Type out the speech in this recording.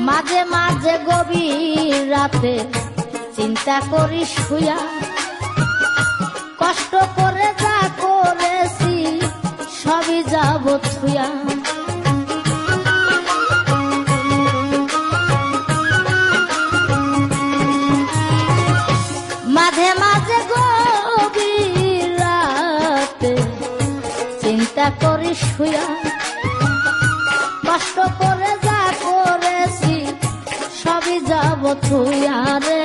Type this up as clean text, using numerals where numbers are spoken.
মাঝে মাঝে গভীর রাতে চিন্তা করি শুয়া, কষ্ট করে যা করেছি সবই যাব থুয়া। মাঝে মাঝে গভীর রাতে চিন্তা করি শুয়া, কষ্ট করে যা করেছি সবই যাব থুয়া রে।